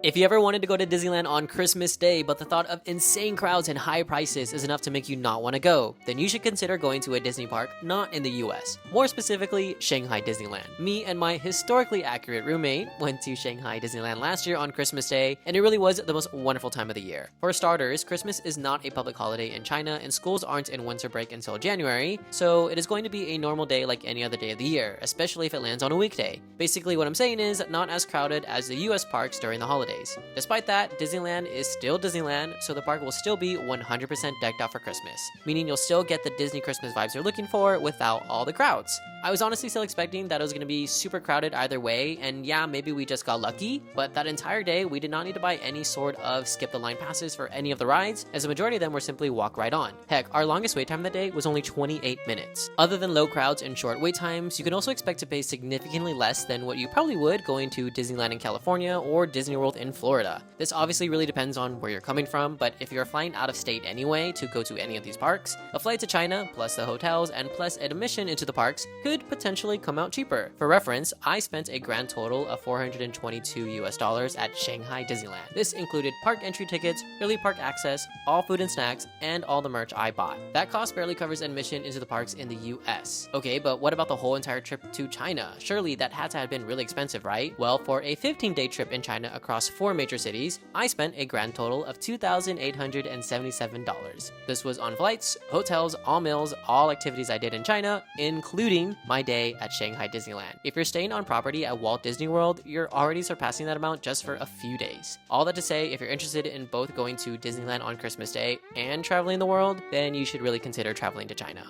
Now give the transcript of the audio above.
If you ever wanted to go to Disneyland on Christmas Day, but the thought of insane crowds and high prices is enough to make you not want to go, then you should consider going to a Disney park not in the US, more specifically Shanghai Disneyland. Me and my historically accurate roommate went to Shanghai Disneyland last year on Christmas Day, and it really was the most wonderful time of the year. For starters, Christmas is not a public holiday in China, and schools aren't in winter break until January, so it is going to be a normal day like any other day of the year, especially if it lands on a weekday. Basically, what I'm saying is not as crowded as the US parks during the holidays. Despite that, Disneyland is still Disneyland, so the park will still be 100% decked out for Christmas, meaning you'll still get the Disney Christmas vibes you're looking for without all the crowds. I was honestly still expecting that it was going to be super crowded either way, and yeah, maybe we just got lucky, but that entire day we did not need to buy any sort of skip the line passes for any of the rides, as the majority of them were simply walk right on. Heck, our longest wait time of the day was only 28 minutes. Other than low crowds and short wait times, you can also expect to pay significantly less than what you probably would going to Disneyland in California or Disney World in Florida. This obviously really depends on where you're coming from, but if you're flying out of state anyway to go to any of these parks, a flight to China, plus the hotels, and plus admission into the parks could potentially come out cheaper. For reference, I spent a grand total of $422 at Shanghai Disneyland. This included park entry tickets, early park access, all food and snacks, and all the merch I bought. That cost barely covers admission into the parks in the US. Okay, but what about the whole entire trip to China? Surely that had to have been really expensive, right? Well, for a 15-day trip in China across 4 major cities, I spent a grand total of $2,877. This was on flights, hotels, all meals, all activities I did in China, including my day at Shanghai Disneyland. If you're staying on property at Walt Disney World, you're already surpassing that amount just for a few days. All that to say, if you're interested in both going to Disneyland on Christmas Day and traveling the world, then you should really consider traveling to China.